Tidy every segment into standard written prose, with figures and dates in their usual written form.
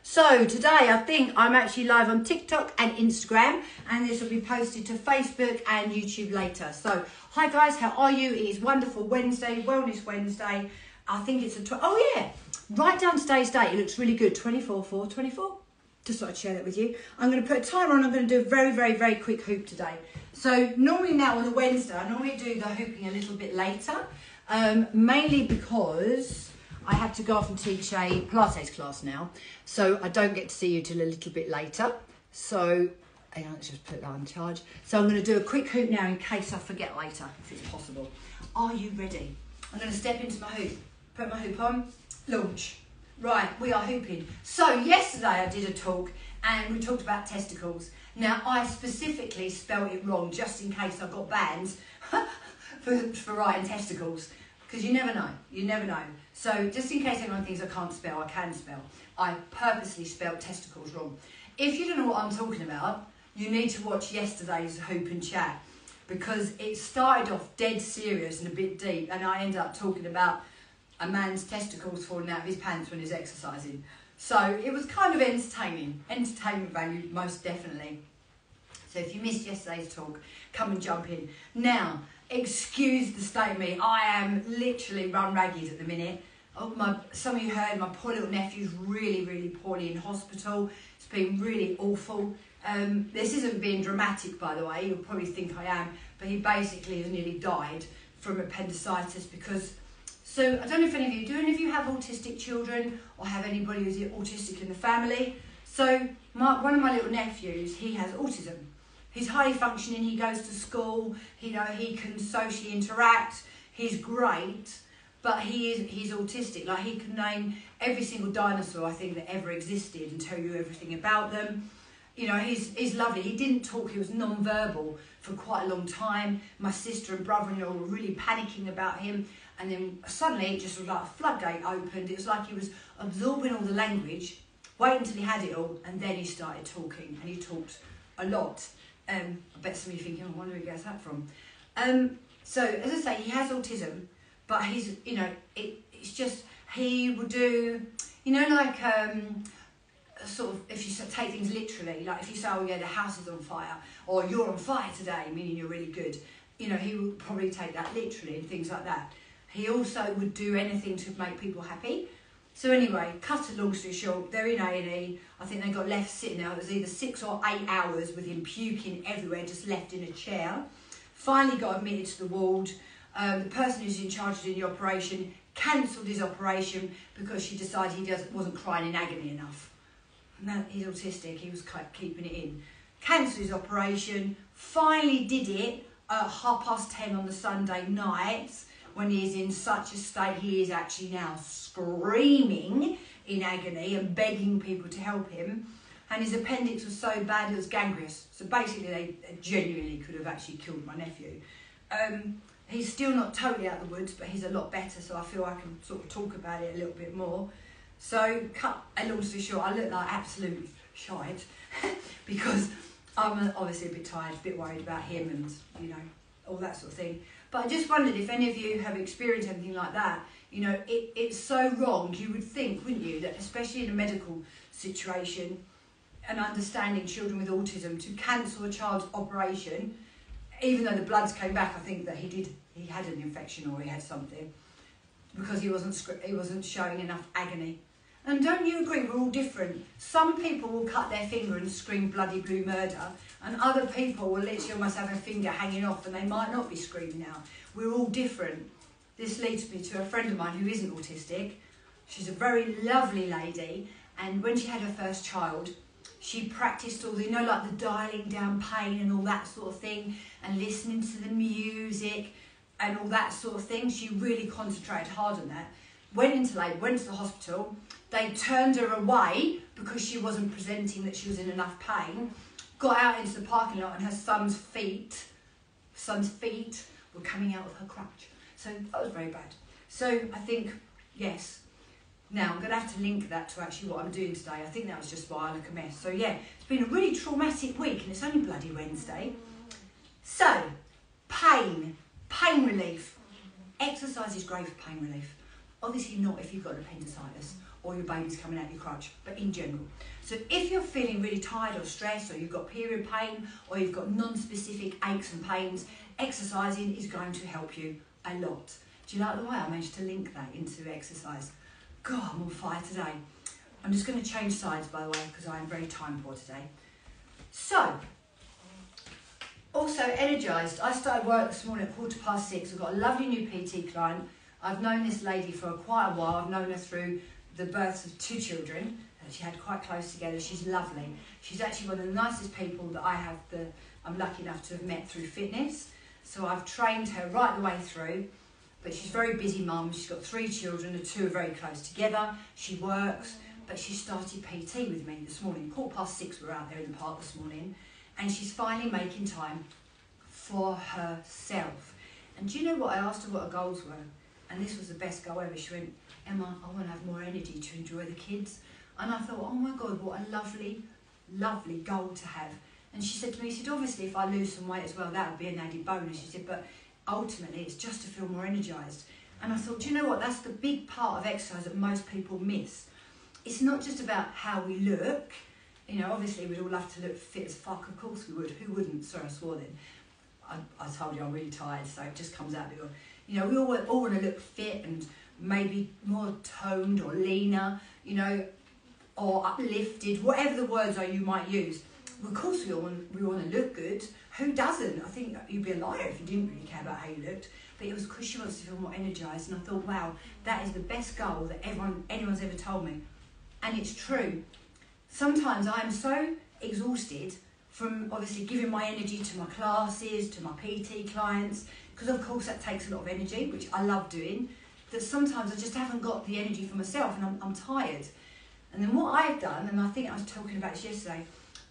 So today I think I'm actually live on TikTok and Instagram, and this will be posted to Facebook and YouTube later. So hi guys, how are you? It is Wonderful Wednesday, Wellness Wednesday. I think it's oh yeah, write down today's date. It looks really good, 24/4/24. Just thought I'd share that with you. I'm going to put a timer on. I'm going to do a very quick hoop today. So normally now on a Wednesday, I normally do the hooping a little bit later, mainly because I have to go off and teach a Pilates class now, so I don't get to see you till a little bit later. So let's just put that on charge. So I'm going to do a quick hoop now in case I forget later, if it's possible. Are you ready? I'm going to step into my hoop, put my hoop on, launch. Right, we are hooping. So yesterday I did a talk and we talked about testicles. Now I specifically spelled it wrong just in case I got bans for writing testicles, because you never know. So just in case anyone thinks I can't spell, I can spell. I purposely spelled testicles wrong. If you don't know what I'm talking about, you need to watch yesterday's Hoop and Chat, because it started off dead serious and a bit deep, and I ended up talking about a man's testicles falling out of his pants when he's exercising. So it was kind of entertainment value, most definitely. So if you missed yesterday's talk, come and jump in. Now, excuse the state of me, I am literally run ragged at the minute. Some of you heard my poor little nephew's really poorly in hospital. It's been really awful. This isn't being dramatic, by the way, you'll probably think I am, but he basically has nearly died from appendicitis because... So I don't know if do any of you have autistic children or have anybody who's autistic in the family? So one of my little nephews, he has autism. He's highly functioning, he goes to school, he can socially interact, he's great, but he's autistic. Like, he can name every single dinosaur I think that ever existed and tell you everything about them. He's lovely. He didn't talk, he was non-verbal for quite a long time. My sister and brother-in-law were really panicking about him. And then suddenly it just was like a floodgate opened. It was like he was absorbing all the language, waiting until he had it all, and then he started talking. And he talked a lot. I bet some of you thinking, I wonder where he gets that from. So, as I say, he has autism, but he's, it's just, he will do, sort of, if you take things literally, like if you say, oh yeah, the house is on fire, or you're on fire today, meaning you're really good, he will probably take that literally and things like that. He also would do anything to make people happy. So anyway, cut a long story short, they're in A&E. I think they got left sitting there. It was either 6 or 8 hours with him puking everywhere, just left in a chair. Finally got admitted to the ward. The person who's in charge of doing the operation cancelled his operation because she decided he wasn't crying in agony enough. And he's autistic, he was keeping it in. Cancelled his operation, finally did it at 10:30 on the Sunday night, when he is in such a state, he is actually now screaming in agony and begging people to help him. And his appendix was so bad it was gangrenous. So basically they genuinely could have actually killed my nephew. He's still not totally out of the woods, but he's a lot better, so I feel I can sort of talk about it a little bit more. So, cut a long story short, I look like absolute shite because I'm obviously a bit tired, a bit worried about him and, all that sort of thing. But I just wondered if any of you have experienced anything like that. It's so wrong. You would think, wouldn't you, that especially in a medical situation and understanding children with autism, to cancel a child's operation, even though the bloods came back, I think that he had an infection or he had something, because he wasn't showing enough agony. And don't you agree, we're all different? Some people will cut their finger and scream bloody blue murder, and other people will literally almost have a finger hanging off and they might not be screaming out. We're all different. This leads me to a friend of mine who isn't autistic. She's a very lovely lady, and when she had her first child, she practiced all the, like the dialing down pain and all that sort of thing, and listening to the music and all that sort of thing. She really concentrated hard on that. Went into labour, went to the hospital. They turned her away because she wasn't presenting that she was in enough pain. Got out into the parking lot and her son's feet were coming out of her crotch. So that was very bad. So I think, yes. Now I'm going to have to link that to actually what I'm doing today. I think that was just why I look a mess. So yeah, it's been a really traumatic week and it's only bloody Wednesday. So, pain relief. Exercise is great for pain relief. Obviously not if you've got appendicitis or your baby's coming out your crutch, but in general. So if you're feeling really tired or stressed, or you've got period pain, or you've got non-specific aches and pains, exercising is going to help you a lot. Do you like the way I managed to link that into exercise? God, I'm on fire today. I'm just going to change sides, by the way, because I am very time poor today. So, also energised. I started work this morning at 6:15. I've got a lovely new PT client. I've known this lady for quite a while. I've known her through the births of 2 children that she had quite close together. She's lovely. She's actually one of the nicest people that I'm lucky enough to have met through fitness. So I've trained her right the way through. But she's a very busy mum. She's got 3 children. The 2 are very close together. She works. But she started PT with me this morning. 6:15, we were out there in the park this morning. And she's finally making time for herself. And do you know what? I asked her what her goals were. And this was the best goal ever. She went, Emma, I want to have more energy to enjoy the kids. And I thought, oh my God, what a lovely, lovely goal to have. And she said to me, she said, obviously if I lose some weight as well, that would be an added bonus. She said, but ultimately it's just to feel more energised. And I thought, do you know what? That's the big part of exercise that most people miss. It's not just about how we look. You know, obviously we'd all love to look fit as fuck. Of course we would. Who wouldn't? Sorry, I swore then. I told you I'm really tired, so it just comes out. You know, we all want to look fit and maybe more toned or leaner, you know, or uplifted, whatever the words are you might use. Well, of course we want to look good. Who doesn't? I think you'd be a liar if you didn't really care about how you looked. But it was because she wants to feel more energised, and I thought, wow, that is the best goal that anyone's ever told me. And it's true. Sometimes I am so exhausted from obviously giving my energy to my classes, to my PT clients, because of course that takes a lot of energy, which I love doing, that sometimes I just haven't got the energy for myself, and I'm tired. And then what I've done, and I think I was talking about this yesterday,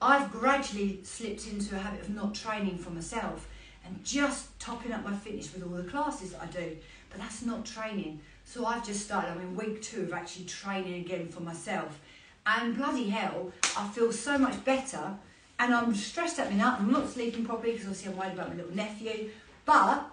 I've gradually slipped into a habit of not training for myself and just topping up my fitness with all the classes that I do. But that's not training. So I've just started, I'm in week 2 of actually training again for myself. And bloody hell, I feel so much better. And I'm stressed at me now. I'm not sleeping properly because obviously I'm worried about my little nephew. But I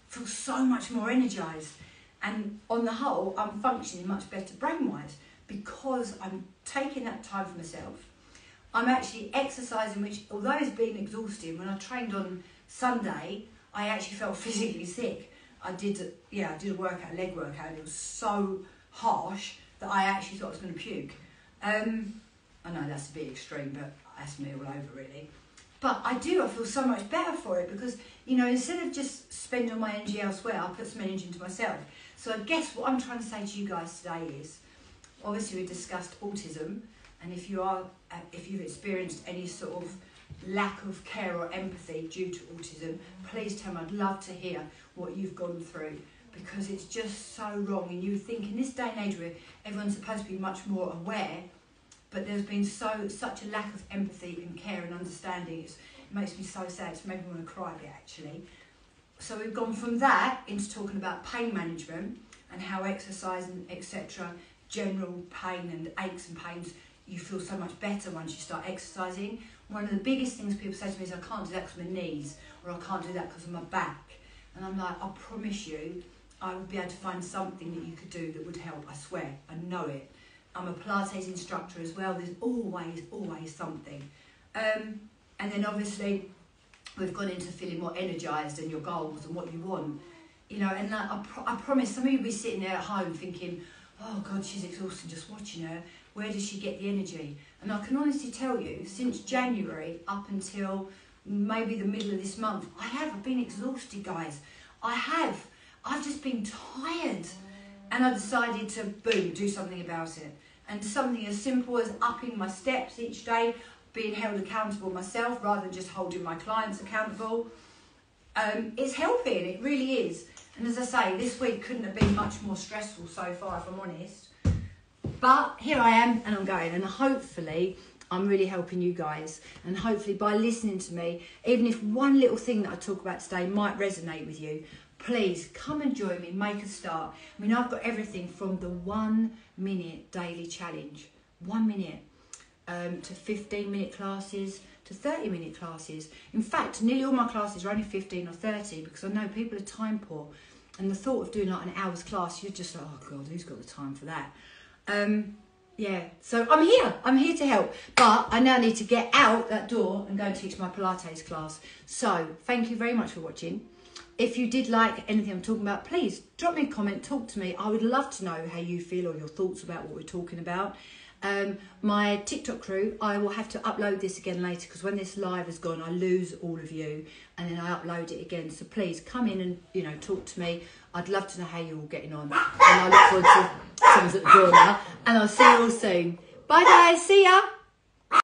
feel so much more energised. And on the whole, I'm functioning much better brain-wise because I'm taking that time for myself. I'm actually exercising, which although it's been exhausting, when I trained on Sunday, I actually felt physically sick. I did a workout, a leg workout, and it was so harsh that I actually thought I was going to puke. I know that's a bit extreme, but that's me all over really. But I feel so much better for it because, you know, instead of just spending all my energy elsewhere, I put some energy into myself. So I guess what I'm trying to say to you guys today is, obviously we discussed autism, and if you've experienced any sort of lack of care or empathy due to autism, please tell me. I'd love to hear what you've gone through, because it's just so wrong. And you think in this day and age where everyone's supposed to be much more aware, but there's been such a lack of empathy and care and understanding. It makes me so sad. It's made me want to cry a bit actually. So we've gone from that into talking about pain management and how exercise and etc. general pain and aches and pains, you feel so much better once you start exercising. One of the biggest things people say to me is, I can't do that because of my knees, or I can't do that because of my back. And I'm like, I promise you, I would be able to find something that you could do that would help, I swear, I know it. I'm a Pilates instructor as well, there's always something. And then obviously, we've gone into feeling more energised and your goals and what you want. You know, and like, I promise, some of you will be sitting there at home thinking, oh God, she's exhausted just watching her. Where does she get the energy? And I can honestly tell you, since January up until maybe the middle of this month, I've been exhausted, guys. I've just been tired. And I decided to, boom, do something about it. And something as simple as upping my steps each day, being held accountable myself rather than just holding my clients accountable. It's helping, it really is. And as I say, this week couldn't have been much more stressful so far, if I'm honest. But here I am, and I'm going, and hopefully I'm really helping you guys. And hopefully by listening to me, even if one little thing that I talk about today might resonate with you, please come and join me, make a start. I mean, I've got everything from the 1 minute daily challenge, 1 minute, to 15-minute classes, to 30-minute classes. In fact, nearly all my classes are only 15 or 30 because I know people are time poor. And the thought of doing like an hour's class, you're just like, oh God, who's got the time for that? Yeah, so I'm here to help, but I now need to get out that door and go and teach my Pilates class. So thank you very much for watching. If you did like anything I'm talking about, please drop me a comment, talk to me. I would love to know how you feel or your thoughts about what we're talking about. My TikTok crew, I will have to upload this again later because when this live is gone, I lose all of you and then I upload it again. So please come in and, you know, talk to me. I'd love to know how you're all getting on. And I look forward to someone's at the door now. And I'll see you all soon. Bye guys, see ya.